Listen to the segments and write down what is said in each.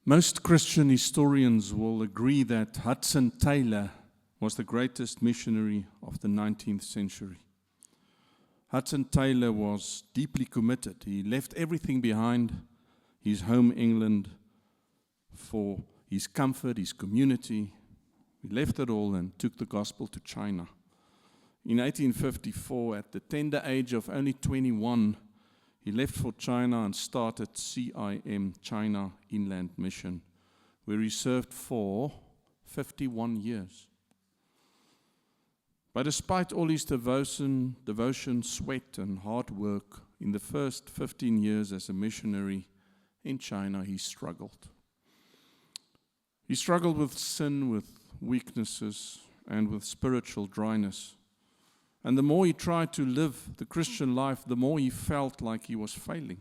Most Christian historians will agree that Hudson Taylor was the greatest missionary of the 19th century. Hudson Taylor was deeply committed. He left everything behind, his home England, for his comfort, his community. He left it all and took the gospel to China. In 1854, at the tender age of only 21, he left for China and started CIM, China Inland Mission, where he served for 51 years. But despite all his devotion, sweat, and hard work, in the first 15 years as a missionary in China, he struggled. He struggled with sin, with weaknesses, and with spiritual dryness. And the more he tried to live the Christian life, the more he felt like he was failing.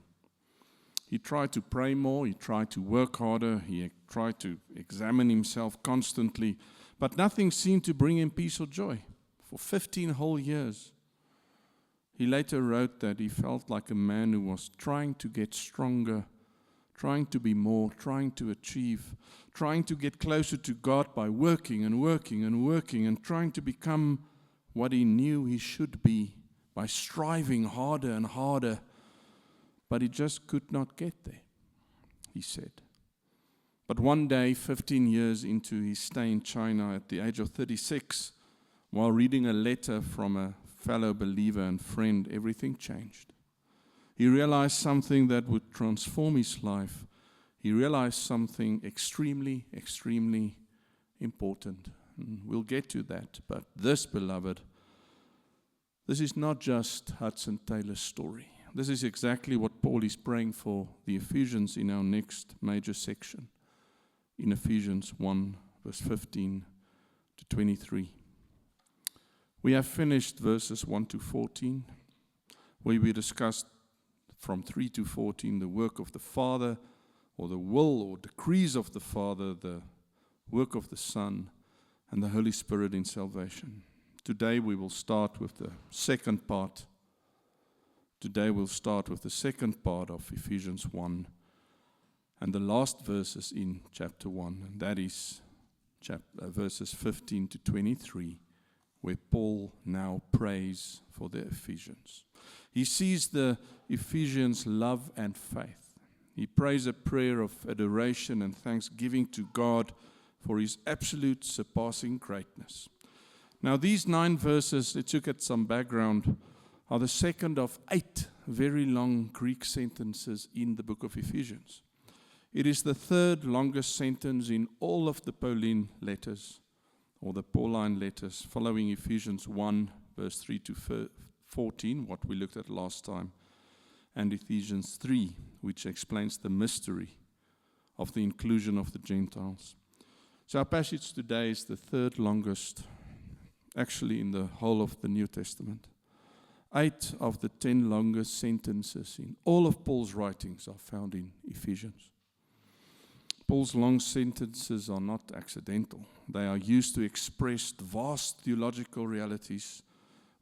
He tried to pray more, he tried to work harder, he tried to examine himself constantly, but nothing seemed to bring him peace or joy for 15 whole years. He later wrote that he felt like a man who was trying to get stronger, trying to be more, trying to achieve, trying to get closer to God by working and working and working and trying to become what he knew he should be by striving harder and harder, but he just could not get there, he said. But one day, 15 years into his stay in China at the age of 36, while reading a letter from a fellow believer and friend, everything changed. He realized something that would transform his life. He realized something extremely, extremely important. We'll get to that. But this, beloved, this is not just Hudson Taylor's story. This is exactly what Paul is praying for the Ephesians in our next major section, in Ephesians 1, verse 15 to 23. We have finished verses 1 to 14, where we discussed from 3 to 14 the work of the Father, or the will or decrees of the Father, the work of the Son, and the Holy Spirit in salvation. Today we will start with the second part. Today we'll start with the second part of Ephesians 1 and the last verses in chapter 1, and that is verses 15 to 23, where Paul now prays for the Ephesians. He sees the Ephesians' love and faith. He prays a prayer of adoration and thanksgiving to God for his absolute surpassing greatness. Now these 9 verses, let's look at some background, are the second of 8 very long Greek sentences in the book of Ephesians. It is the third longest sentence in all of the Pauline letters, or the Pauline letters, following Ephesians 1, verse 3 to 14, what we looked at last time, and Ephesians 3, which explains the mystery of the inclusion of the Gentiles. So our passage today is the third longest, actually in the whole of the New Testament. 8 of the 10 longest sentences in all of Paul's writings are found in Ephesians. Paul's long sentences are not accidental. They are used to express vast theological realities,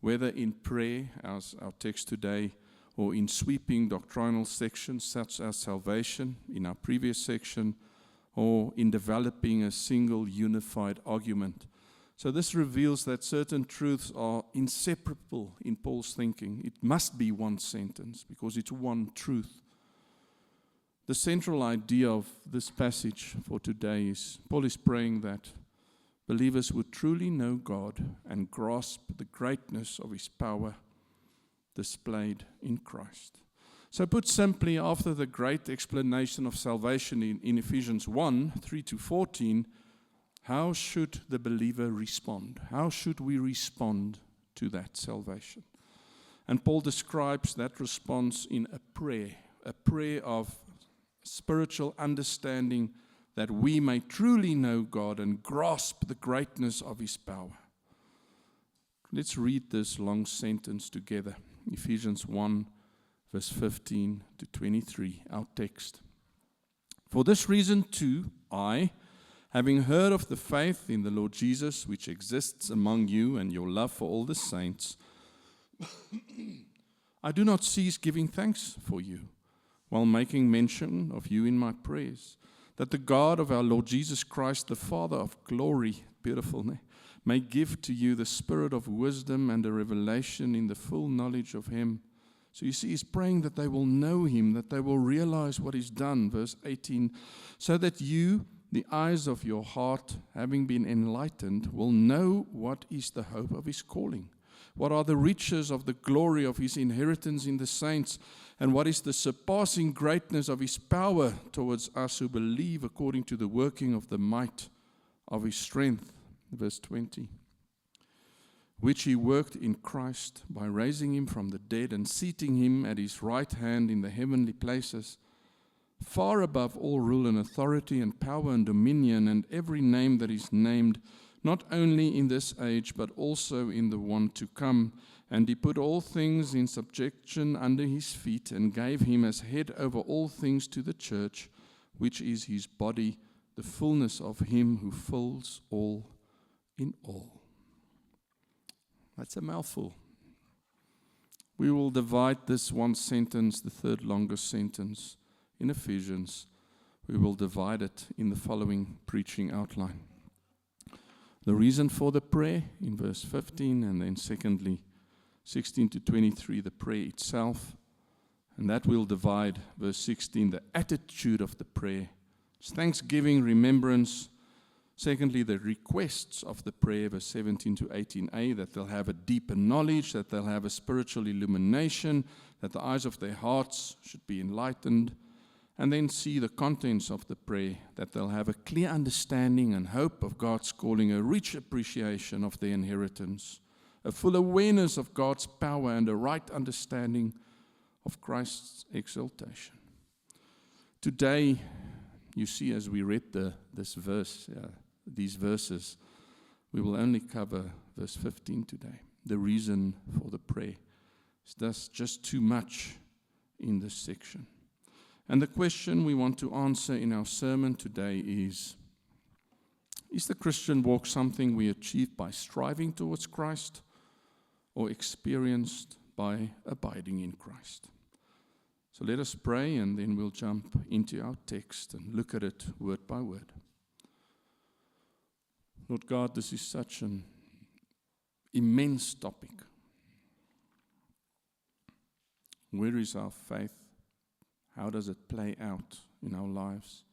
whether in prayer, as our text today, or in sweeping doctrinal sections such as salvation in our previous section, or in developing a single unified argument. So this reveals that certain truths are inseparable in Paul's thinking. It must be one sentence because it's one truth. The central idea of this passage for today is Paul is praying that believers would truly know God and grasp the greatness of his power displayed in Christ. So put simply, after the great explanation of salvation in Ephesians 1, 3 to 14, how should the believer respond? How should we respond to that salvation? And Paul describes that response in a prayer of spiritual understanding that we may truly know God and grasp the greatness of his power. Let's read this long sentence together. Ephesians 1, verse 15 to 23, our text. For this reason too, I, having heard of the faith in the Lord Jesus, which exists among you, and your love for all the saints, I do not cease giving thanks for you, while making mention of you in my prayers, that the God of our Lord Jesus Christ, the Father of glory, beautiful, may give to you the spirit of wisdom and a revelation in the full knowledge of Him. So you see, he's praying that they will know Him, that they will realize what He's done. Verse 18, so that you, the eyes of your heart, having been enlightened, will know what is the hope of His calling, what are the riches of the glory of His inheritance in the saints, and what is the surpassing greatness of His power towards us who believe, according to the working of the might of His strength. Verse 20, which He worked in Christ by raising Him from the dead and seating Him at His right hand in the heavenly places, far above all rule and authority and power and dominion and every name that is named, not only in this age but also in the one to come. And He put all things in subjection under His feet, and gave Him as head over all things to the church, which is His body, the fullness of Him who fills all in all. That's a mouthful. We will divide this one sentence, the third longest sentence in Ephesians. We will divide it in the following preaching outline. The reason for the prayer in verse 15, and then secondly, 16 to 23, the prayer itself. And that will divide, verse 16, the attitude of the prayer. It's thanksgiving, remembrance. Secondly, the requests of the prayer, verse 17 to 18a, that they'll have a deeper knowledge, that they'll have a spiritual illumination, that the eyes of their hearts should be enlightened. And then see the contents of the prayer, that they'll have a clear understanding and hope of God's calling, a rich appreciation of their inheritance, a full awareness of God's power, and a right understanding of Christ's exaltation. Today, you see, as we read these verses, we will only cover verse 15 today. The reason for the prayer is thus just too much in this section. And the question we want to answer in our sermon today is the Christian walk something we achieve by striving towards Christ, or experienced by abiding in Christ? So let us pray, and then we'll jump into our text and look at it word by word. Lord God, this is such an immense topic. Where is our faith? How does it play out in our lives?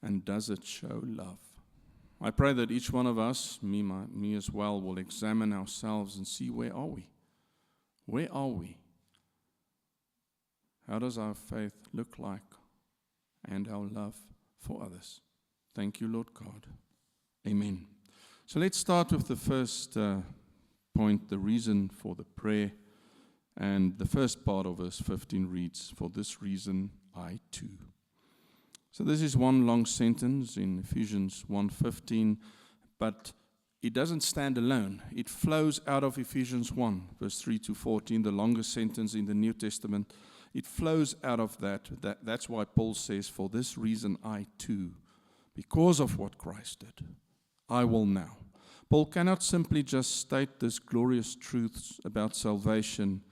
And does it show love? I pray that each one of us, me as well, will examine ourselves and see, where are we? Where are we? How does our faith look like, and our love for others? Thank you, Lord God. Amen. So let's start with the first point, the reason for the prayer. And the first part of verse 15 reads, for this reason I too. So this is one long sentence in Ephesians 1:15, but it doesn't stand alone. It flows out of Ephesians 1, verse 3 to 14, the longest sentence in the New Testament. It flows out of that. That's why Paul says, for this reason I too, because of what Christ did, I will now. Paul cannot simply just state these glorious truths about salvation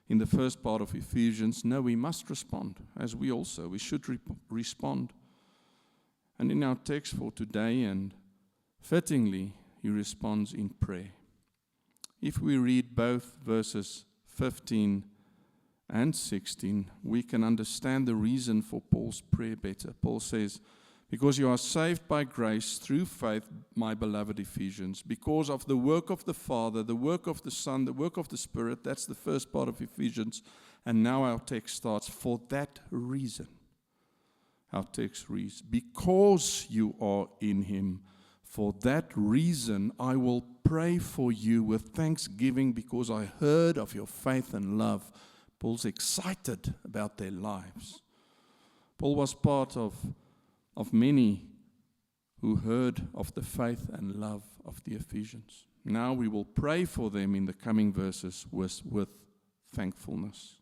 in the first part of Ephesians. No, we must respond, as we should respond. And in our text for today, and fittingly, he responds in prayer. If we read both verses 15 and 16, we can understand the reason for Paul's prayer better. Paul says, because you are saved by grace through faith, my beloved Ephesians, because of the work of the Father, the work of the Son, the work of the Spirit. That's the first part of Ephesians. And now our text starts, for that reason. Our text reads, because you are in Him, for that reason I will pray for you with thanksgiving, because I heard of your faith and love. Paul's excited about their lives. Paul was part of many who heard of the faith and love of the Ephesians. Now we will pray for them in the coming verses with thankfulness.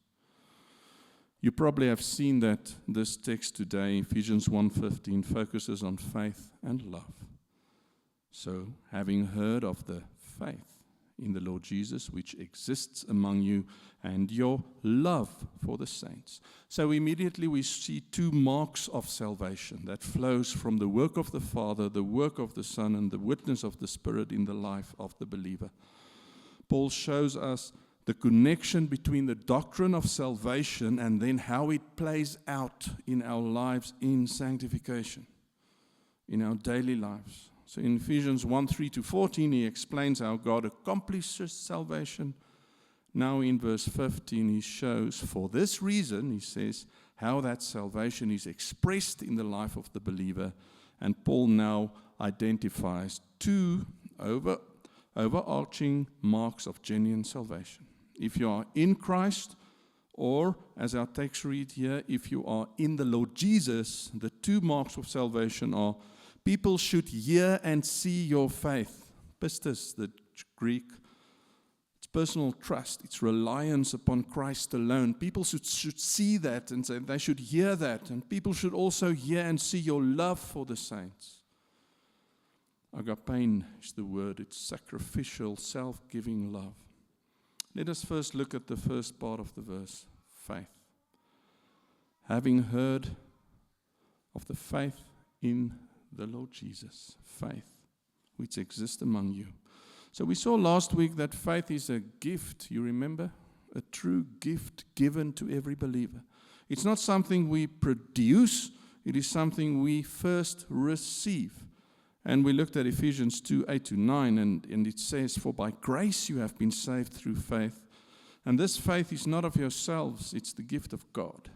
You probably have seen that this text today, Ephesians 1:15, focuses on faith and love. So, having heard of the faith in the Lord Jesus, which exists among you, and your love for the saints. So immediately we see two marks of salvation that flows from the work of the Father, the work of the Son, and the witness of the Spirit in the life of the believer. Paul shows us the connection between the doctrine of salvation and then how it plays out in our lives in sanctification, in our daily lives. So in Ephesians 1:3-14, he explains how God accomplishes salvation. Now in verse 15, he shows, for this reason, he says, how that salvation is expressed in the life of the believer. And Paul now identifies two overarching marks of genuine salvation. If you are in Christ, or as our text read here, if you are in the Lord Jesus, the two marks of salvation are people should hear and see your faith. Pistis, the Greek, it's personal trust, it's reliance upon Christ alone. People should see that and say they should hear that, and people should also hear and see your love for the saints. Agapein is the word, it's sacrificial, self-giving love. Let us first look at the first part of the verse, faith. Having heard of the faith in the Lord Jesus, faith which exists among you. So we saw last week that faith is a gift, you remember? A true gift given to every believer. It's not something we produce, it is something we first receive. And we looked at Ephesians 2:8-9, and it says, for by grace you have been saved through faith. And this faith is not of yourselves, it's the gift of God,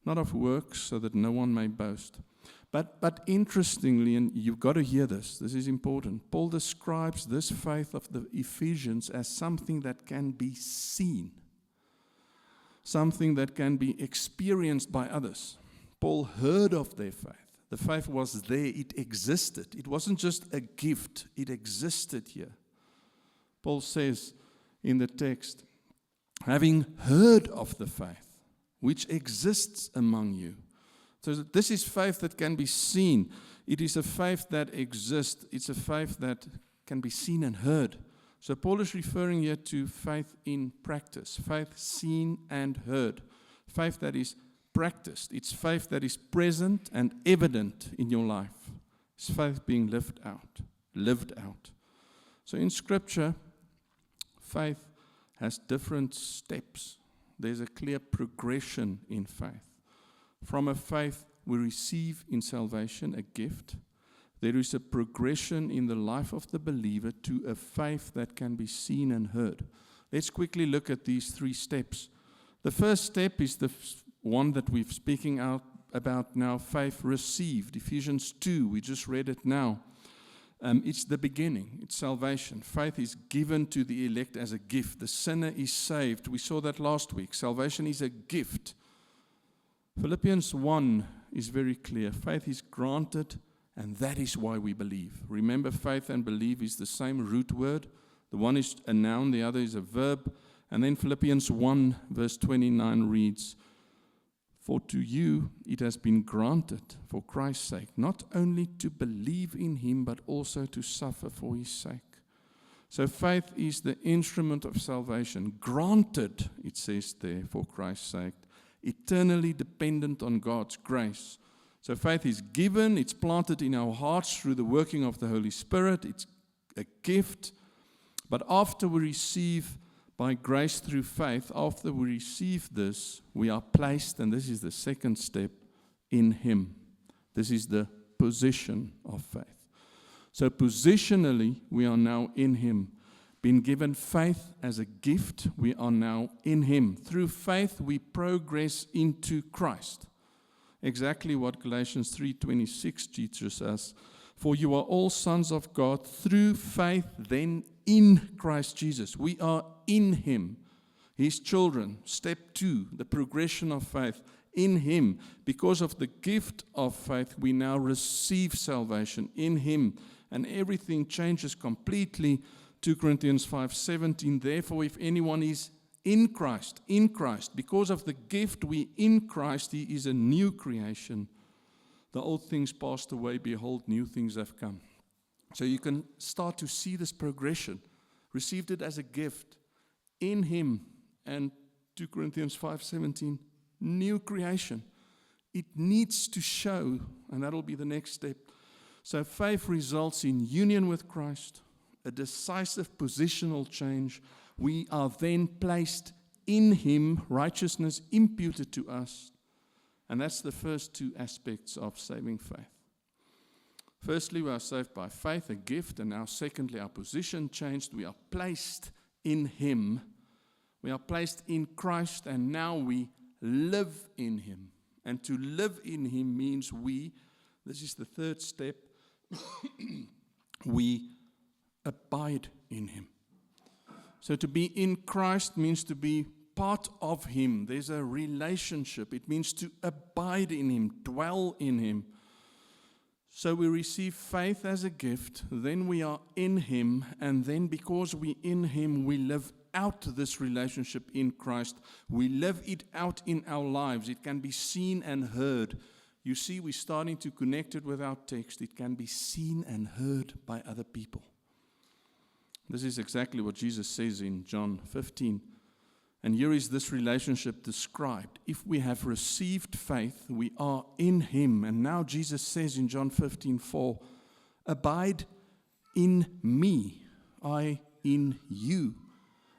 not of works, so that no one may boast. But interestingly, and you've got to hear this is important, Paul describes this faith of the Ephesians as something that can be seen, something that can be experienced by others. Paul heard of their faith. The faith was there, it existed. It wasn't just a gift, it existed here. Paul says in the text, having heard of the faith which exists among you. So this is faith that can be seen. It is a faith that exists. It's a faith that can be seen and heard. So Paul is referring here to faith in practice, faith seen and heard, faith that is practiced. It's faith that is present and evident in your life. It's faith being lived out. So in Scripture, faith has different steps. There's a clear progression in faith. From a faith we receive in salvation, a gift, there is a progression in the life of the believer to a faith that can be seen and heard. Let's quickly look at these three steps. The first step is the one that we're speaking out about now, faith received. Ephesians 2, we just read it now. It's the beginning, it's salvation. Faith is given to the elect as a gift. The sinner is saved. We saw that last week. Salvation is a gift. Philippians 1 is very clear. Faith is granted, and that is why we believe. Remember, faith and believe is the same root word. The one is a noun, the other is a verb. And then Philippians 1 verse 29 reads, for to you it has been granted for Christ's sake, not only to believe in him, but also to suffer for his sake. So faith is the instrument of salvation, granted, it says there, for Christ's sake, eternally dependent on God's grace. So faith is given, it's planted in our hearts through the working of the Holy Spirit, it's a gift. But after we receive by grace through faith, after we receive this, we are placed, and this is the second step, in him. This is the position of faith. So positionally, we are now in him. Being given faith as a gift, we are now in him. Through faith, we progress into Christ. Exactly what Galatians 3:26 teaches us. For you are all sons of God through faith, then in Christ Jesus. We are in him, his children. Step 2, the progression of faith. In him, because of the gift of faith, we now receive salvation in him. And everything changes completely. 2 Corinthians 5:17, therefore if anyone is in Christ, because of the gift we in Christ, he is a new creation. The old things passed away, behold, new things have come. So you can start to see this progression. received it as a gift in Him. And 2 Corinthians 5:17, new creation. It needs to show, and that'll be the next step. So faith results in union with Christ, a decisive positional change. We are then placed in Him, righteousness imputed to us. And that's the first two aspects of saving faith. Firstly, we are saved by faith, a gift, and now secondly, our position changed. We are placed in Him. We are placed in Christ, and now we live in Him. And to live in Him means this is the third step, we abide in Him. So to be in Christ means to be part of Him. There's a relationship. It means to abide in Him, dwell in Him. So we receive faith as a gift, then we are in Him, and then because we're in Him, we live out this relationship in Christ. We live it out in our lives. It can be seen and heard. You see, we're starting to connect it with our text. It can be seen and heard by other people. This is exactly what Jesus says in John 15. And here is this relationship described. If we have received faith, we are in Him. And now Jesus says in John 15:4, abide in me, I in you.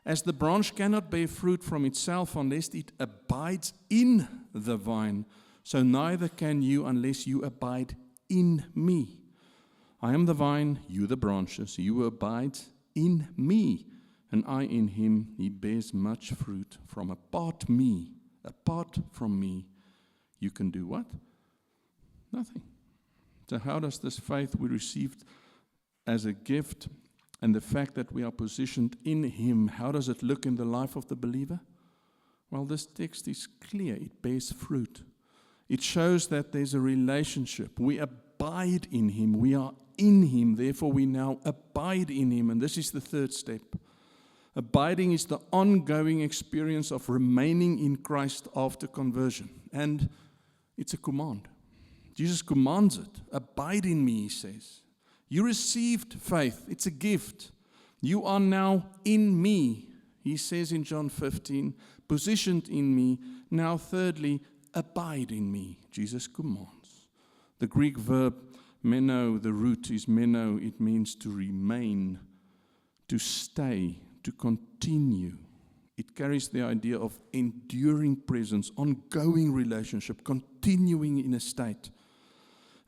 As the branch cannot bear fruit from itself unless it abides in the vine, so neither can you unless you abide in me. I am the vine, you the branches. You abide in me, and I in him. He bears much fruit. Apart from me, you can do what? Nothing. So how does this faith we received as a gift and the fact that we are positioned in Him, how does it look in the life of the believer? Well, this text is clear. It bears fruit. It shows that there's a relationship. We abide in Him. We are in Him. Therefore, we now abide in Him. And this is the third step. Abiding is the ongoing experience of remaining in Christ after conversion. And it's a command. Jesus commands it. Abide in me, He says. You received faith. It's a gift. You are now in me, He says in John 15, positioned in me. Now thirdly, abide in me, Jesus commands. The Greek verb meno, the root is meno. It means to remain, to stay, to continue. It carries the idea of enduring presence, ongoing relationship, continuing in a state.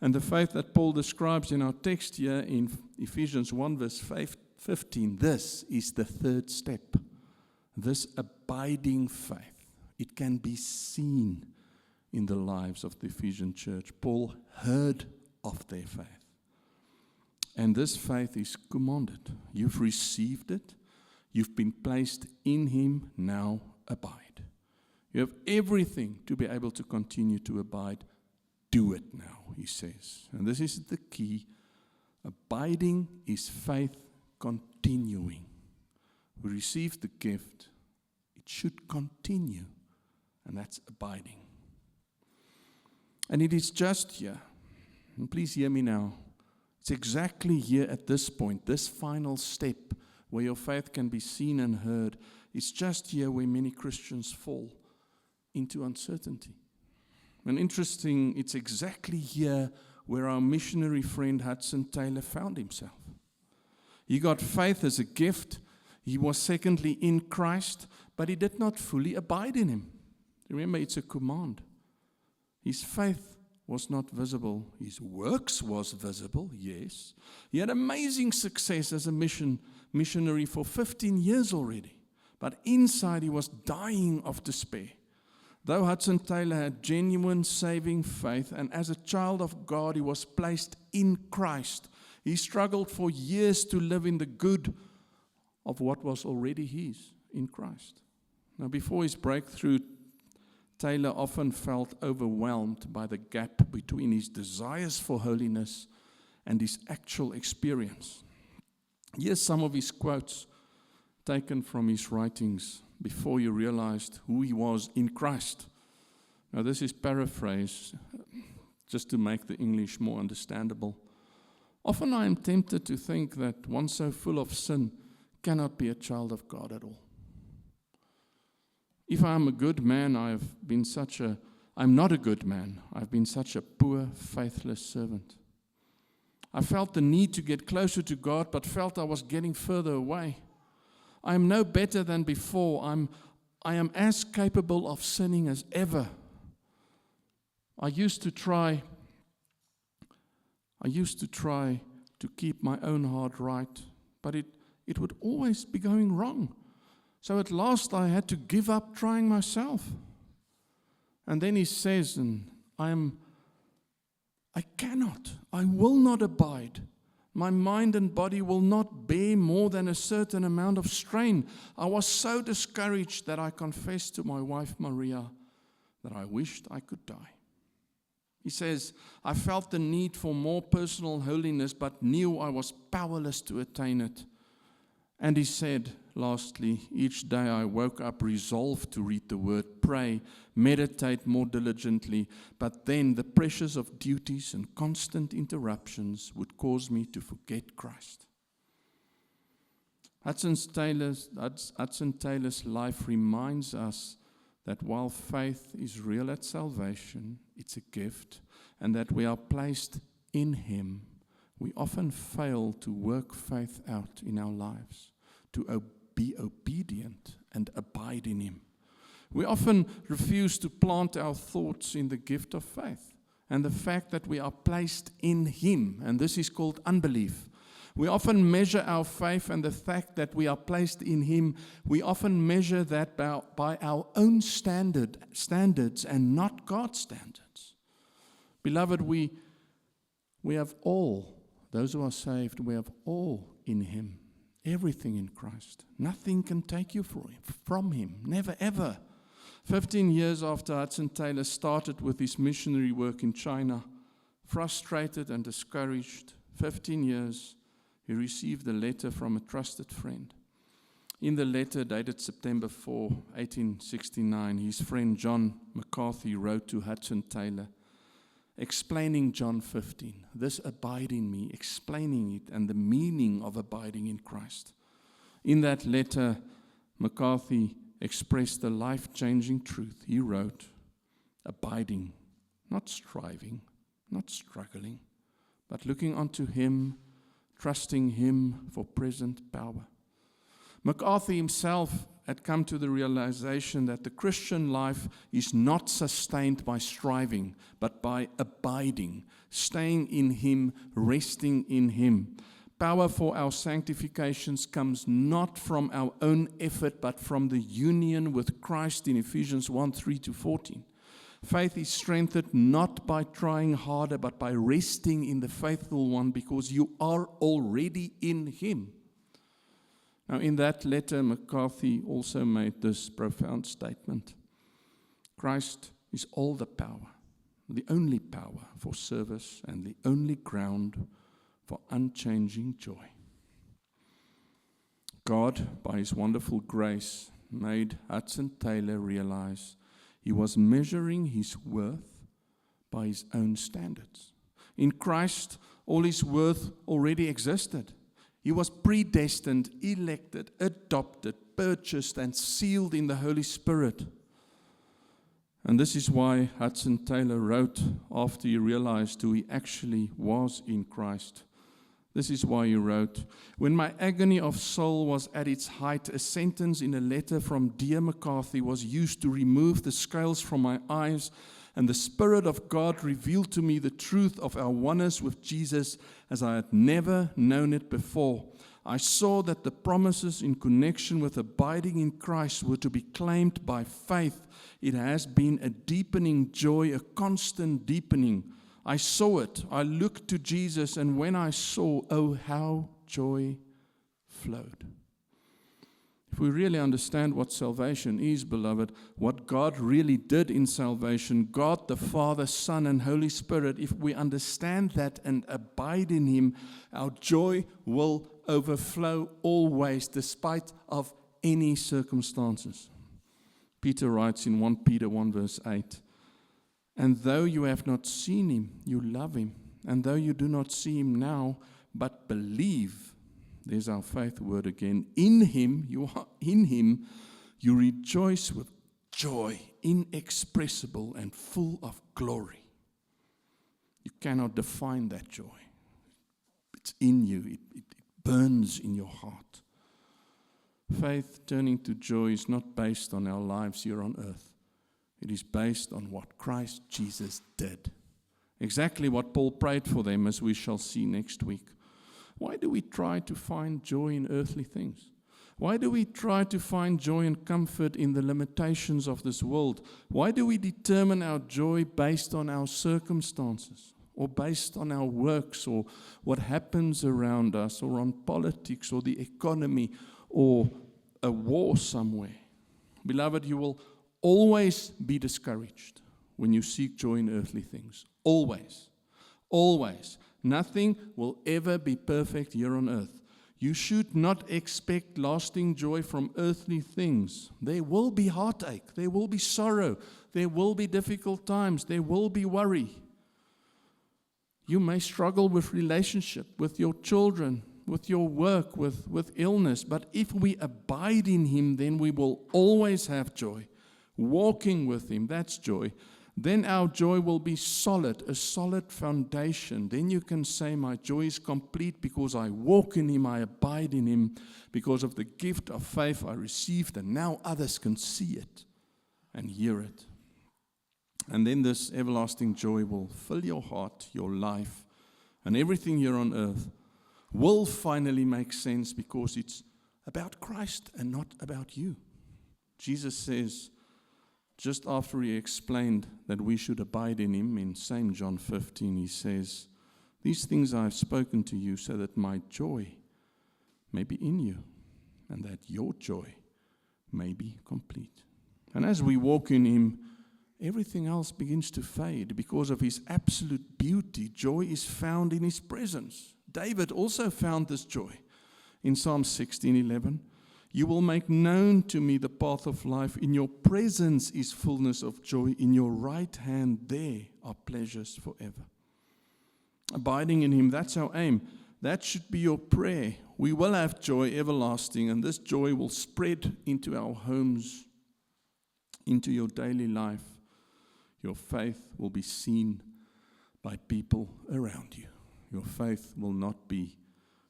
And the faith that Paul describes in our text here in Ephesians 1 verse 15, this is the third step. This abiding faith. It can be seen in the lives of the Ephesian church. Paul heard of their faith. And this faith is commanded. You've received it. You've been placed in Him. Now abide. You have everything to be able to continue to abide. Do it now, he says. And this is the key. Abiding is faith continuing. We receive the gift. It should continue. And that's abiding. And it is just here. And please hear me now. It's exactly here at this point, this final step, where your faith can be seen and heard. It's just here where many Christians fall into uncertainty. And interesting, it's exactly here where our missionary friend Hudson Taylor found himself. He got faith as a gift. He was secondly in Christ, but he did not fully abide in Him. Remember, it's a command. His faith was not visible. His works was visible, yes. He had amazing success as a missionary for 15 years already. But inside he was dying of despair. Though Hudson Taylor had genuine saving faith, and as a child of God he was placed in Christ, he struggled for years to live in the good of what was already his in Christ. Now, before his breakthrough, Taylor often felt overwhelmed by the gap between his desires for holiness and his actual experience. Here's some of his quotes taken from his writings before he realized who he was in Christ. Now, this is paraphrase, just to make the English more understandable. Often I am tempted to think that one so full of sin cannot be a child of God at all. If I am a good man, I'm not a good man. I've been such a poor, faithless servant. I felt the need to get closer to God, but felt I was getting further away. I am no better than before. I am as capable of sinning as ever. I used to try to keep my own heart right, but it would always be going wrong. So at last I had to give up trying myself. And then he says, I will not abide. My mind and body will not bear more than a certain amount of strain. I was so discouraged that I confessed to my wife Maria that I wished I could die. He says, I felt the need for more personal holiness, but knew I was powerless to attain it. And he said, lastly, each day I woke up resolved to read the word, pray, meditate more diligently, but then the pressures of duties and constant interruptions would cause me to forget Christ. Hudson Taylor's life reminds us that while faith is real at salvation, it's a gift, and that we are placed in Him, we often fail to work faith out in our lives, to be obedient and abide in Him. We often refuse to plant our thoughts in the gift of faith and the fact that we are placed in Him, and this is called unbelief. We often measure our faith and the fact that we are placed in Him. We often measure that by our own standards and not God's standards. Beloved, we have all, those who are saved, we have all in Him. Everything in Christ. Nothing can take you from Him. Never, ever. 15 years after Hudson Taylor started with his missionary work in China, frustrated and discouraged, 15 years, he received a letter from a trusted friend. In the letter dated September 4, 1869, his friend John McCarthy wrote to Hudson Taylor, explaining John 15, this abide in me, explaining it and the meaning of abiding in Christ. In that letter, McCarthy expressed the life-changing truth. He wrote, abiding, not striving, not struggling, but looking unto Him, trusting Him for present power. McCarthy himself had come to the realization that the Christian life is not sustained by striving, but by abiding, staying in Him, resting in Him. Power for our sanctifications comes not from our own effort, but from the union with Christ in Ephesians 1:3-14. Faith is strengthened not by trying harder, but by resting in the faithful one, because you are already in Him. Now, in that letter, McCarthy also made this profound statement. Christ is all the power, the only power for service and the only ground for unchanging joy. God, by His wonderful grace, made Hudson Taylor realize he was measuring his worth by his own standards. In Christ, all his worth already existed. He was predestined, elected, adopted, purchased, and sealed in the Holy Spirit. And this is why Hudson Taylor wrote, after he realized who he actually was in Christ, this is why he wrote, when my agony of soul was at its height, a sentence in a letter from dear McCarthy was used to remove the scales from my eyes, and the Spirit of God revealed to me the truth of our oneness with Jesus as I had never known it before. I saw that the promises in connection with abiding in Christ were to be claimed by faith. It has been a deepening joy, a constant deepening. I saw it. I looked to Jesus, and when I saw, oh, how joy flowed. If we really understand what salvation is, beloved, what God really did in salvation, God the Father, Son, and Holy Spirit, if we understand that and abide in Him, our joy will overflow always, despite of any circumstances. Peter writes in 1 Peter 1 verse 8, and though you have not seen Him, you love Him. And though you do not see Him now, but believe There's our faith word again. In Him, you rejoice with joy, inexpressible and full of glory. You cannot define that joy. It's in you. It burns in your heart. Faith turning to joy is not based on our lives here on earth. It is based on what Christ Jesus did. Exactly what Paul prayed for them, as we shall see next week. Why do we try to find joy in earthly things? Why do we try to find joy and comfort in the limitations of this world? Why do we determine our joy based on our circumstances, or based on our works, or what happens around us, or on politics, or the economy, or a war somewhere? Beloved, you will always be discouraged when you seek joy in earthly things. Always. Always. Nothing will ever be perfect here on earth. You should not expect lasting joy from earthly things. There will be heartache. There will be sorrow. There will be difficult times. There will be worry. You may struggle with relationship, with your children, with your work, with illness. But if we abide in Him, then we will always have joy. Walking with Him, that's joy. Then our joy will be solid, a solid foundation. Then you can say, my joy is complete because I walk in Him, I abide in Him, because of the gift of faith I received, and now others can see it and hear it. And then this everlasting joy will fill your heart, your life, and everything here on earth will finally make sense because it's about Christ and not about you. Jesus says, just after He explained that we should abide in Him, in same John 15, He says, these things I have spoken to you so that my joy may be in you and that your joy may be complete. And as we walk in Him, everything else begins to fade because of His absolute beauty. Joy is found in His presence. David also found this joy in Psalm 16:11. You will make known to me the path of life. In your presence is fullness of joy. In your right hand there are pleasures forever. Abiding in Him, that's our aim. That should be your prayer. We will have joy everlasting, and this joy will spread into our homes, into your daily life. Your faith will be seen by people around you. Your faith will not be,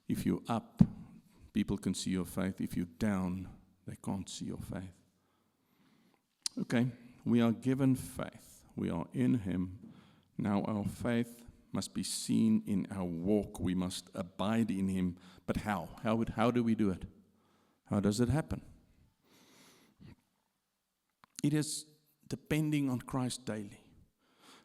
if you're up, people can see your faith. If you're down, they can't see your faith. Okay, we are given faith. We are in Him. Now our faith must be seen in our walk. We must abide in Him. But how? How do we do it? How does it happen? It is depending on Christ daily,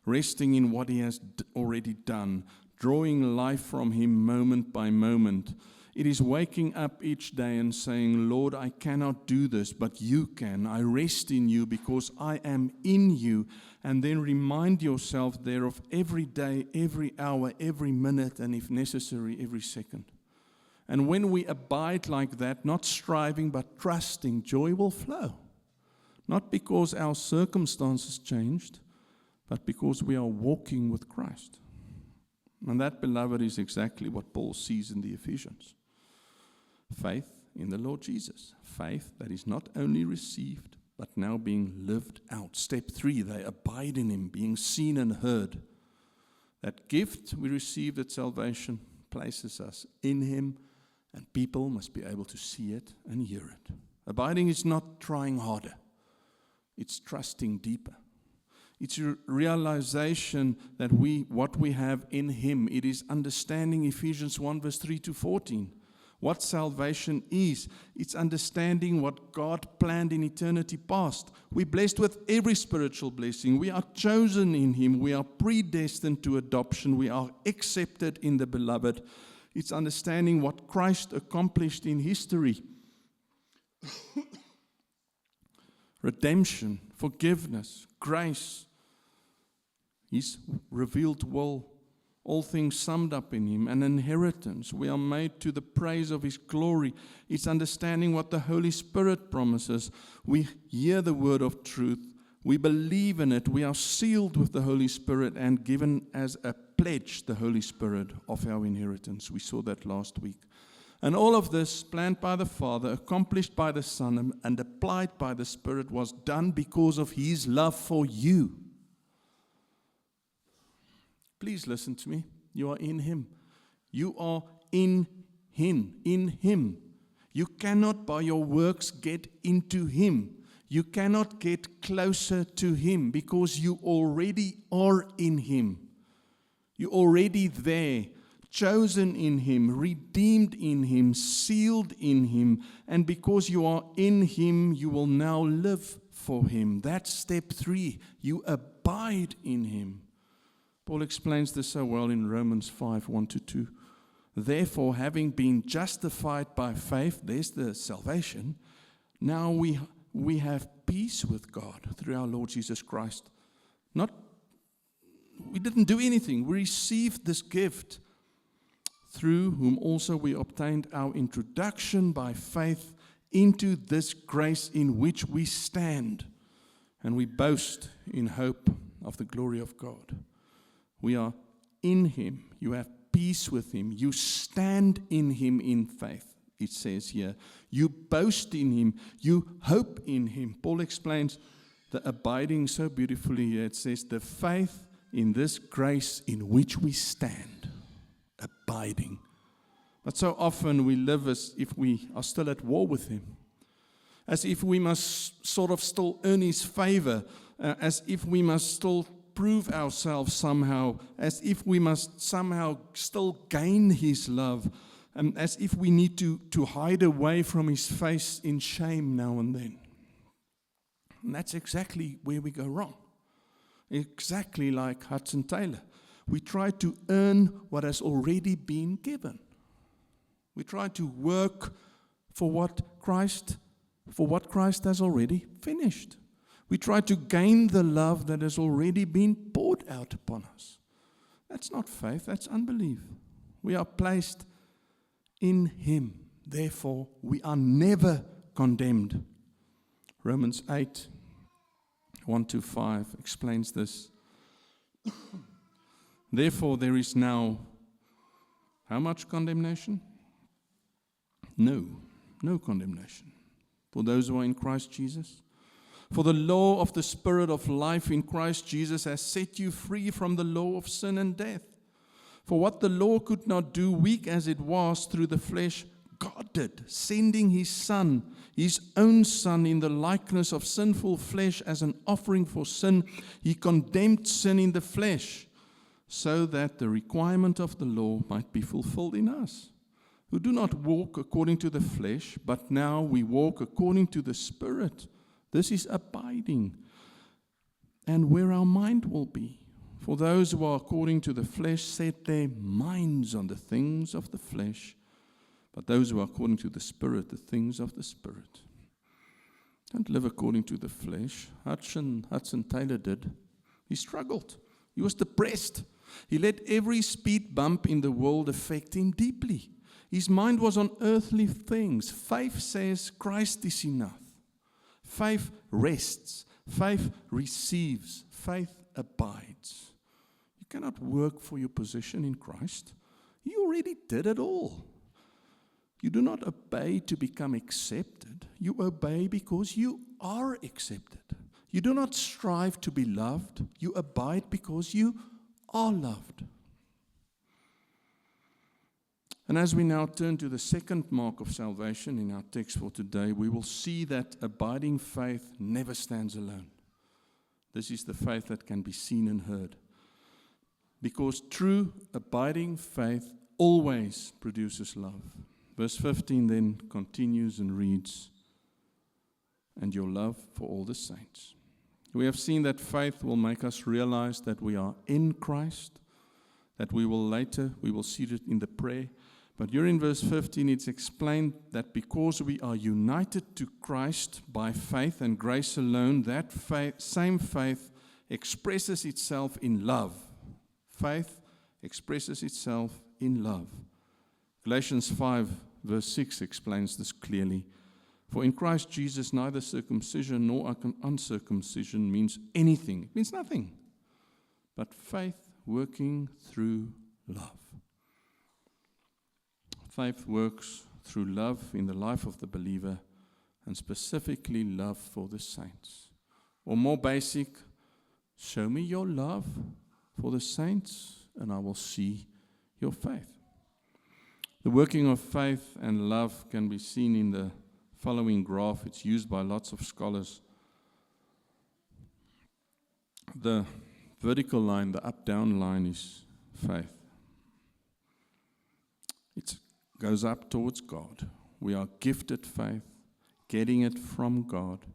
resting in what He has already done, drawing life from Him moment by moment. It is waking up each day and saying, Lord, I cannot do this, but You can. I rest in You because I am in You. And then remind yourself there of every day, every hour, every minute, and if necessary, every second. And when we abide like that, not striving but trusting, joy will flow. Not because our circumstances changed, but because we are walking with Christ. And that, beloved, is exactly what Paul sees in the Ephesians. Faith in the Lord Jesus. Faith that is not only received, but now being lived out. Step 3, they abide in Him, being seen and heard. That gift we received at salvation places us in Him, and people must be able to see it and hear it. Abiding is not trying harder. It's trusting deeper. It's a realization that what we have in Him. It is understanding Ephesians 1 verse 3 to 14. What salvation is. It's understanding what God planned in eternity past. We're blessed with every spiritual blessing. We are chosen in Him. We are predestined to adoption. We are accepted in the Beloved. It's understanding what Christ accomplished in history. Redemption, forgiveness, grace, His revealed will, all things summed up in Him, an inheritance. We are made to the praise of His glory. It's understanding what the Holy Spirit promises. We hear the word of truth. We believe in it. We are sealed with the Holy Spirit and given as a pledge the Holy Spirit of our inheritance. We saw that last week. And all of this, planned by the Father, accomplished by the Son, and applied by the Spirit, was done because of His love for you. Please listen to me. You are in Him. You are in Him. In Him. You cannot by your works get into Him. You cannot get closer to Him because you already are in Him. You're already there, chosen in Him, redeemed in Him, sealed in Him. And because you are in Him, you will now live for Him. That's step 3. You abide in Him. Paul explains this so well in Romans 5, 1-2. Therefore, having been justified by faith, there's the salvation, now we have peace with God through our Lord Jesus Christ. We didn't do anything. We received this gift, through whom also we obtained our introduction by faith into this grace in which we stand, and we boast in hope of the glory of God. We are in Him. You have peace with Him. You stand in Him in faith, it says here. You boast in Him. You hope in Him. Paul explains the abiding so beautifully here. It says, the faith in this grace in which we stand. Abiding. But so often we live as if we are still at war with Him. As if we must sort of still earn His favor. As if we must still prove ourselves somehow, as if we must somehow still gain His love, as if we need to hide away from His face in shame now and then. And that's exactly where we go wrong. Exactly like Hudson Taylor. We try to earn what has already been given. We try to work for what Christ has already finished. We try to gain the love that has already been poured out upon us. That's not faith, that's unbelief. We are placed in Him. Therefore, we are never condemned. Romans 8, 1-5 explains this. Therefore, there is now how much condemnation? No condemnation for those who are in Christ Jesus. For the law of the Spirit of life in Christ Jesus has set you free from the law of sin and death. For what the law could not do, weak as it was through the flesh, God did, sending His Son, His own Son, in the likeness of sinful flesh as an offering for sin. He condemned sin in the flesh, so that the requirement of the law might be fulfilled in us, who do not walk according to the flesh, but now we walk according to the Spirit. This is abiding, and where our mind will be. For those who are according to the flesh set their minds on the things of the flesh, but those who are according to the Spirit, the things of the Spirit. Don't live according to the flesh. Hudson Taylor did. He struggled. He was depressed. He let every speed bump in the world affect him deeply. His mind was on earthly things. Faith says Christ is enough. Faith rests. Faith receives. Faith abides. You cannot work for your position in Christ. He already did it all. You do not obey to become accepted. You obey because you are accepted. You do not strive to be loved. You abide because you are loved. And as we now turn to the second mark of salvation in our text for today, we will see that abiding faith never stands alone. This is the faith that can be seen and heard. Because true abiding faith always produces love. Verse 15 then continues and reads, and your love for all the saints. We have seen that faith will make us realize that we are in Christ, that we will see it in the prayer. But here in verse 15, it's explained that because we are united to Christ by faith and grace alone, that same faith expresses itself in love. Faith expresses itself in love. Galatians 5, verse 6 explains this clearly. For in Christ Jesus, neither circumcision nor uncircumcision means anything. It means nothing. But faith working through love. Faith works through love in the life of the believer, and specifically love for the saints. Or more basic, show me your love for the saints, and I will see your faith. The working of faith and love can be seen in the following graph. It's used by lots of scholars. The vertical line, the up-down line, is faith. It goes up towards God. We are gifted faith, getting it from God,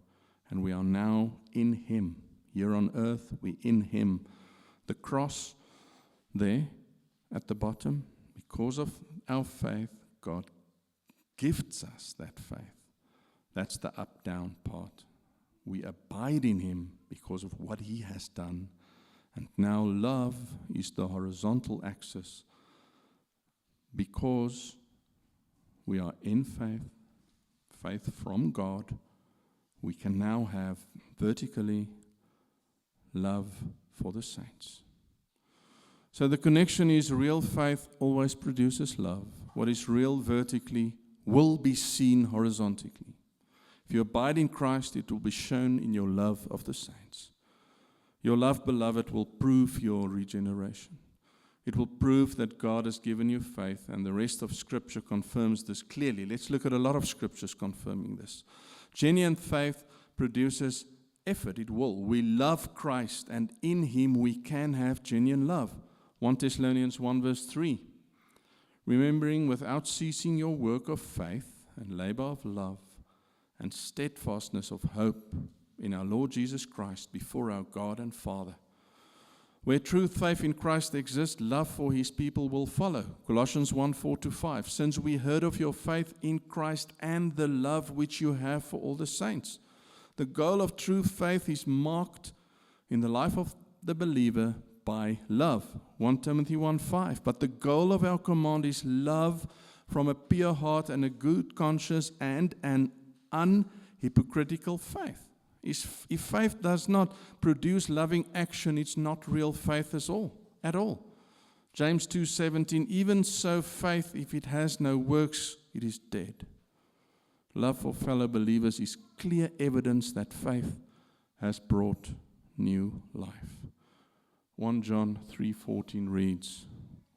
and we are now in Him. Here on earth, we're in Him. The cross there at the bottom, because of our faith, God gifts us that faith. That's the up-down part. We abide in Him because of what He has done. And now love is the horizontal axis. Because we are in faith, faith from God, we can now have vertically love for the saints. So the connection is real faith always produces love. What is real vertically will be seen horizontally. If you abide in Christ, it will be shown in your love of the saints. Your love, beloved, will prove your regeneration. It will prove that God has given you faith, and the rest of Scripture confirms this clearly. Let's look at a lot of Scriptures confirming this. Genuine faith produces effort. It will. We love Christ, and in Him we can have genuine love. 1 Thessalonians 1 verse 3. Remembering without ceasing your work of faith and labor of love and steadfastness of hope in our Lord Jesus Christ before our God and Father. Where true faith in Christ exists, love for His people will follow. Colossians 1, 4-5. Since we heard of your faith in Christ and the love which you have for all the saints. The goal of true faith is marked in the life of the believer by love. 1 Timothy 1:5. But the goal of our command is love from a pure heart and a good conscience and an unhypocritical faith. If faith does not produce loving action, it's not real faith at all. James 2:17, even so faith, if it has no works, it is dead. Love for fellow believers is clear evidence that faith has brought new life. 1 John 3:14 reads,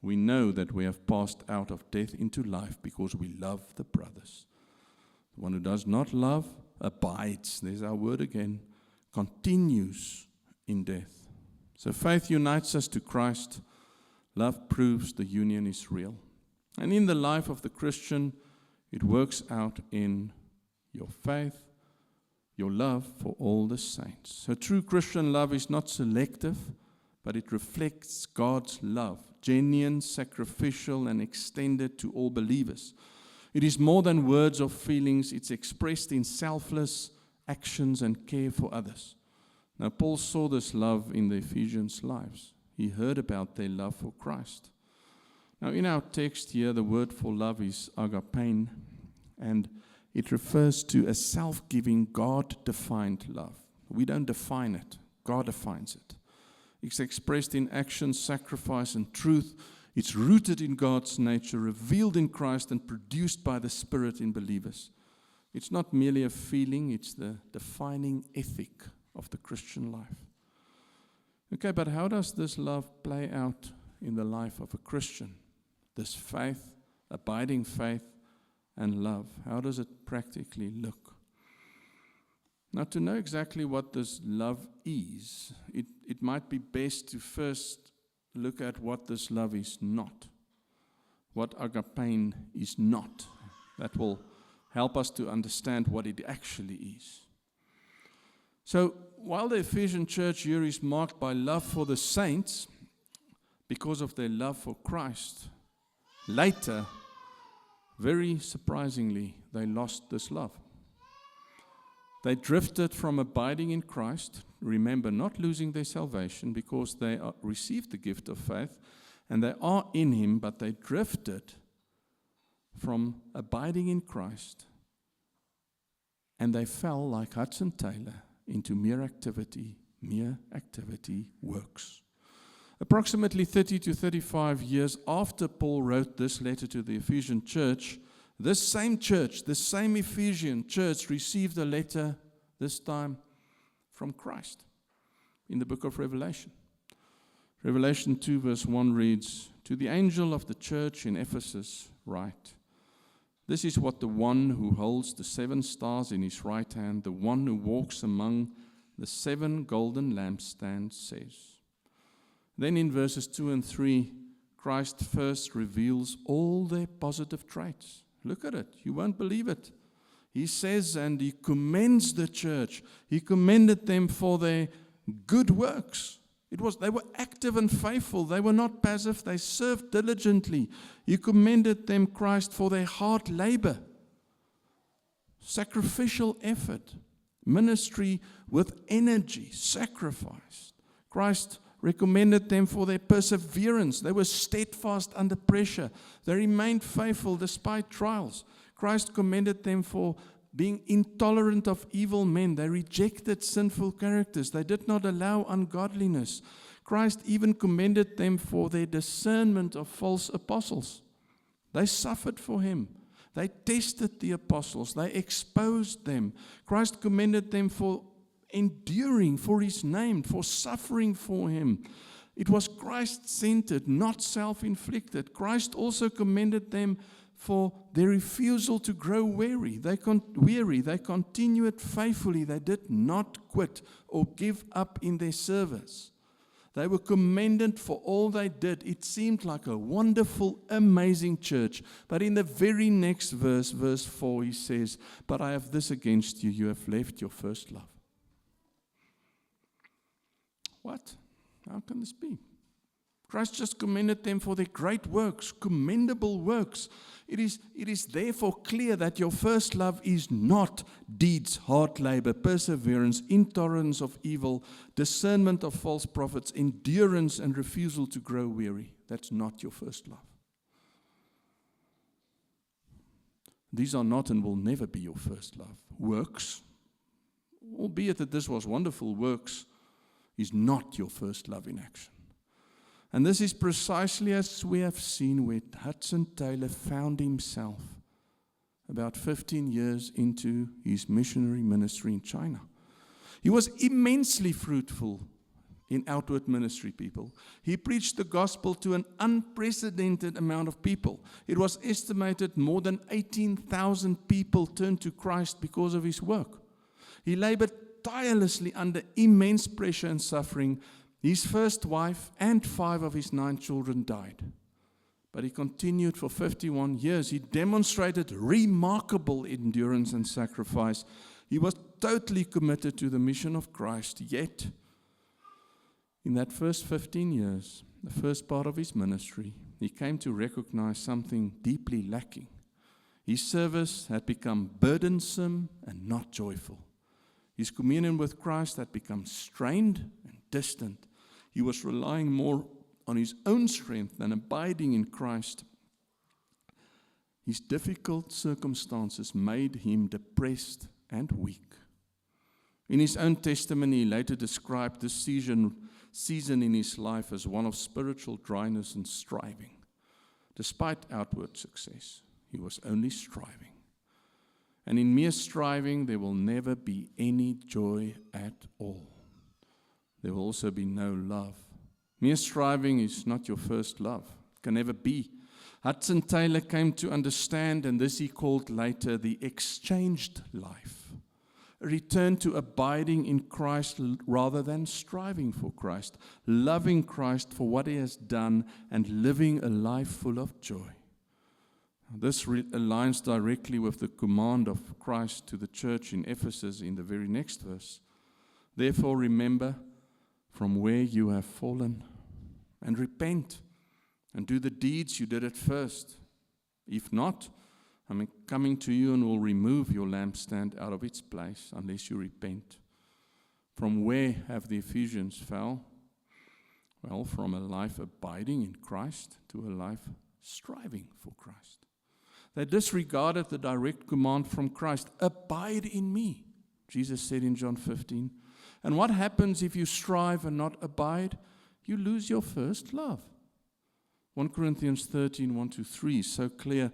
we know that we have passed out of death into life because we love the brothers. The one who does not love abides, there's our word again, continues in death. So faith unites us to Christ. Love proves the union is real. And in the life of the Christian, it works out in your faith, your love for all the saints. So true Christian love is not selective, but it reflects God's love, genuine, sacrificial, and extended to all believers. It is more than words or feelings. It's expressed in selfless actions and care for others. Now, Paul saw this love in the Ephesians' lives. He heard about their love for Christ. Now, in our text here, the word for love is agapein, and it refers to a self-giving, God-defined love. We don't define it. God defines it. It's expressed in action, sacrifice, and truth. It's rooted in God's nature, revealed in Christ, and produced by the Spirit in believers. It's not merely a feeling, it's the defining ethic of the Christian life. Okay, but how does this love play out in the life of a Christian? This faith, abiding faith, and love. How does it practically look? Now, to know exactly what this love is, it might be best to first look at what this love is not. What agapein is not. That will help us to understand what it actually is. So, while the Ephesian church here is marked by love for the saints, because of their love for Christ, later, very surprisingly, they lost this love. They drifted from abiding in Christ, remember, not losing their salvation because they received the gift of faith and they are in Him, but they drifted from abiding in Christ and they fell like Hudson Taylor into mere activity works. Approximately 30 to 35 years after Paul wrote this letter to the Ephesian church, This same church, the same Ephesian church, received a letter, this time from Christ, in the book of Revelation. Revelation 2 verse 1 reads, "To the angel of the church in Ephesus write, this is what the one who holds the 7 stars in his right hand, the one who walks among the 7 golden lampstands says." Then in verses 2 and 3, Christ first reveals all their positive traits. Look at it. You won't believe it. He says, and he commends the church. He commended them for their good works. They were active and faithful. They were not passive. They served diligently. He commended them, Christ, for their hard labor, sacrificial effort, ministry with energy, sacrifice. Christ recommended them for their perseverance. They were steadfast under pressure. They remained faithful despite trials. Christ commended them for being intolerant of evil men. They rejected sinful characters. They did not allow ungodliness. Christ even commended them for their discernment of false apostles. They suffered for him. They tested the apostles. They exposed them. Christ commended them for enduring for his name, for suffering for him. It was Christ-centered, not self-inflicted. Christ also commended them for their refusal to grow weary. They continued faithfully. They did not quit or give up in their service. They were commended for all they did. It seemed like a wonderful, amazing church. But in the very next verse, verse 4, he says, "But I have this against you, you have left your first love." What? How can this be? Christ just commended them for their great works, commendable works. It is therefore clear that your first love is not deeds, hard labor, perseverance, intolerance of evil, discernment of false prophets, endurance and refusal to grow weary. That's not your first love. These are not and will never be your first love. Works, albeit that this was wonderful, works is not your first love in action. And this is precisely as we have seen where Hudson Taylor found himself about 15 years into his missionary ministry in China. He was immensely fruitful in outward ministry, people. He preached the gospel to an unprecedented amount of people. It was estimated more than 18,000 people turned to Christ because of his work. He labored tirelessly under immense pressure and suffering. His first wife and 5 of his 9 children died. But he continued for 51 years. He demonstrated remarkable endurance and sacrifice. He was totally committed to the mission of Christ. Yet, in that first 15 years, the first part of his ministry, he came to recognize something deeply lacking. His service had become burdensome and not joyful. His communion with Christ had become strained and distant. He was relying more on his own strength than abiding in Christ. His difficult circumstances made him depressed and weak. In his own testimony, he later described this season in his life as one of spiritual dryness and striving. Despite outward success, he was only striving. And in mere striving, there will never be any joy at all. There will also be no love. Mere striving is not your first love. It can never be. Hudson Taylor came to understand, and this he called later the exchanged life. A return to abiding in Christ rather than striving for Christ. Loving Christ for what he has done and living a life full of joy. This aligns directly with the command of Christ to the church in Ephesus in the very next verse. Therefore remember from where you have fallen and repent and do the deeds you did at first. If not, I'm coming to you and will remove your lampstand out of its place unless you repent. From where have the Ephesians fell? Well, from a life abiding in Christ to a life striving for Christ. They disregarded the direct command from Christ, abide in me, Jesus said in John 15. And what happens if you strive and not abide? You lose your first love. 1 Corinthians 13, 1-3 is so clear.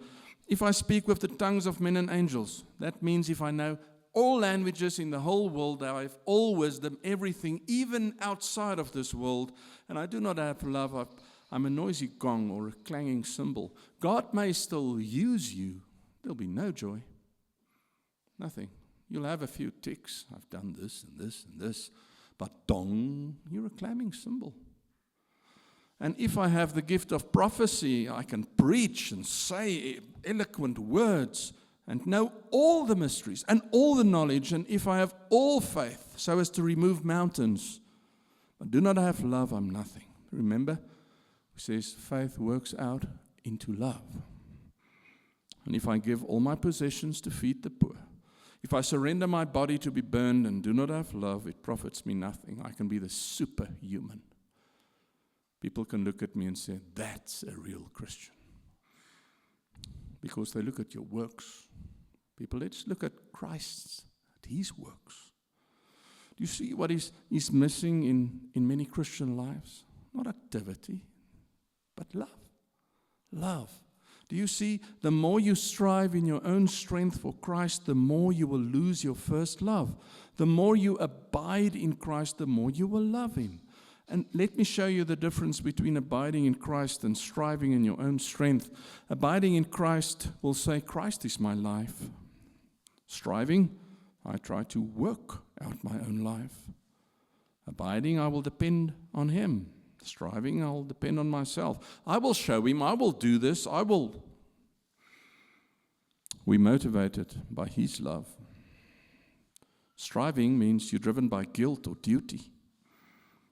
If I speak with the tongues of men and angels, that means if I know all languages in the whole world, I have all wisdom, everything, even outside of this world, and I do not have love, I'm a noisy gong or a clanging cymbal. God may still use you. There'll be no joy. Nothing. You'll have a few ticks. I've done this and this and this. But dong, you're a clanging cymbal. And if I have the gift of prophecy, I can preach and say eloquent words and know all the mysteries and all the knowledge. And if I have all faith so as to remove mountains, but do not have love, I'm nothing. Remember, it says faith works out into love. And if I give all my possessions to feed the poor, if I surrender my body to be burned and do not have love, it profits me nothing. I can be the superhuman. People can look at me and say, that's a real Christian. Because they look at your works. People, let's look at Christ's, at his works. Do you see what is missing in many Christian lives? Not activity, but love. Love. Do you see, the more you strive in your own strength for Christ, the more you will lose your first love. The more you abide in Christ, the more you will love him. And let me show you the difference between abiding in Christ and striving in your own strength. Abiding in Christ will say, Christ is my life. Striving, I try to work out my own life. Abiding, I will depend on him. Striving, I'll depend on myself. I will show him, I will do this, We're motivated by his love. Striving means you're driven by guilt or duty.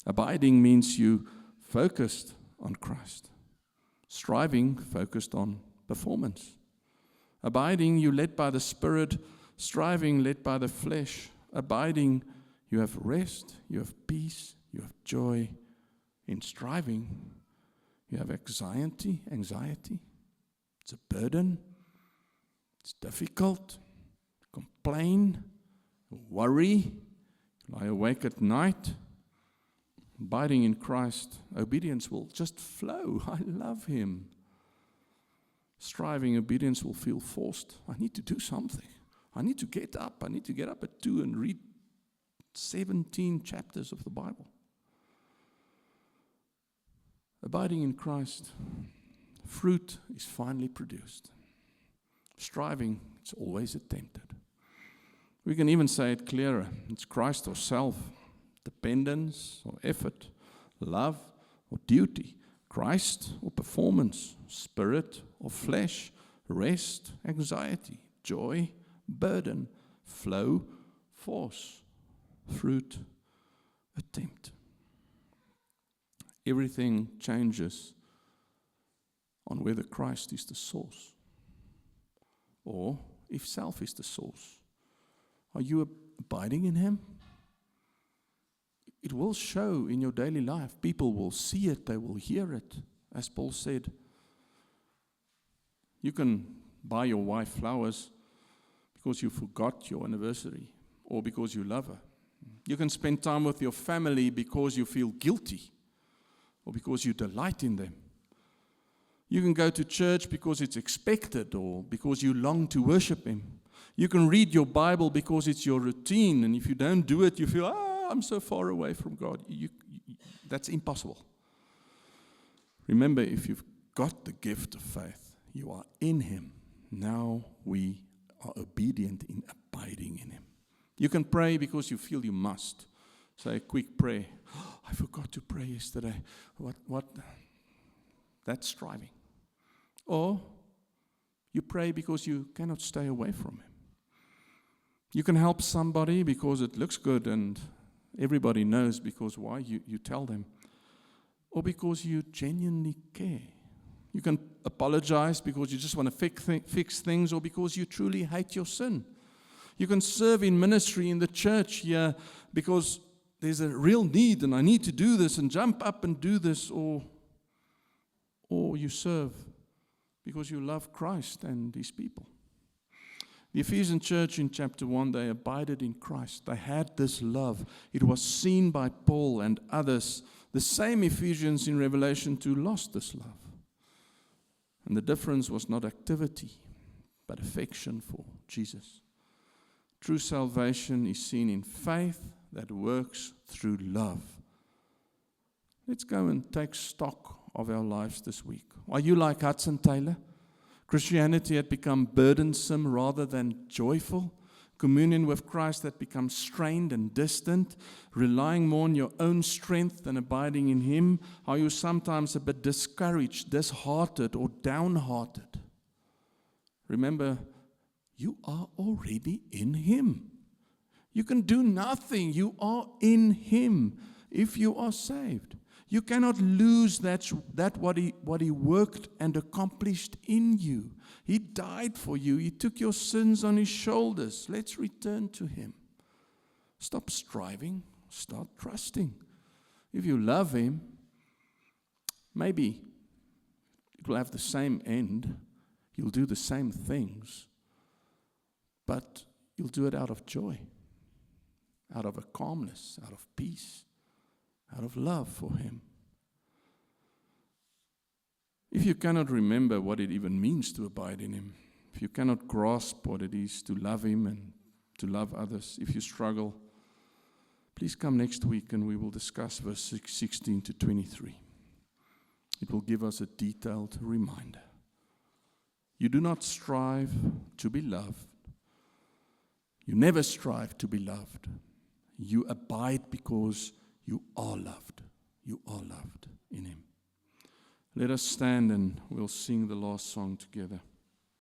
Abiding means you focused on Christ. Striving, focused on performance. Abiding, you led by the Spirit. Striving, led by the flesh. Abiding, you have rest, you have peace, you have joy. In striving, you have anxiety. It's a burden. It's difficult. Complain, worry, lie awake at night. Abiding in Christ, obedience will just flow. I love him. Striving, obedience will feel forced. I need to do something. I need to get up. I need to get up at 2 and read 17 chapters of the Bible. Abiding in Christ, fruit is finally produced. Striving, it's always attempted. We can even say it clearer. It's Christ or self, dependence or effort, love or duty, Christ or performance, spirit or flesh, rest, anxiety, joy, burden, flow, force, fruit, attempt. Everything changes on whether Christ is the source or if self is the source. Are you abiding in him? It will show in your daily life. People will see it, they will hear it. As Paul said, you can buy your wife flowers because you forgot your anniversary or because you love her. You can spend time with your family because you feel guilty or because you delight in them. You can go to church because it's expected or because you long to worship him. You can read your Bible because it's your routine, and if you don't do it, you feel, I'm so far away from God. That's impossible. Remember, if you've got the gift of faith, you are in him. Now we are obedient in abiding in him. You can pray because you feel you must. Say a quick prayer. I forgot to pray yesterday. What? That's striving. Or you pray because you cannot stay away from him. You can help somebody because it looks good and everybody knows because why you tell them. Or because you genuinely care. You can apologize because you just want to fix things, or because you truly hate your sin. You can serve in ministry in the church here because there's a real need and I need to do this and jump up and do this, or you serve because you love Christ and his people. The Ephesian church in chapter 1, they abided in Christ. They had this love. It was seen by Paul and others. The same Ephesians in Revelation 2 lost this love. And the difference was not activity, but affection for Jesus. True salvation is seen in faith that works through love. Let's go and take stock of our lives this week. Are you like Hudson Taylor? Christianity had become burdensome rather than joyful. Communion with Christ had become strained and distant, relying more on your own strength than abiding in Him. Are you sometimes a bit discouraged, disheartened, or downhearted? Remember, you are already in Him. You can do nothing. You are in Him if you are saved. You cannot lose that what he worked and accomplished in you. He died for you. He took your sins on His shoulders. Let's return to Him. Stop striving. Start trusting. If you love Him, maybe it will have the same end. You'll do the same things. But you'll do it out of joy, out of a calmness, out of peace, out of love for Him. If you cannot remember what it even means to abide in Him, if you cannot grasp what it is to love Him and to love others, if you struggle, please come next week and we will discuss verse 16 to 23. It will give us a detailed reminder. You do not strive to be loved. You never strive to be loved. You abide because you are loved. You are loved in Him. Let us stand and we'll sing the last song together.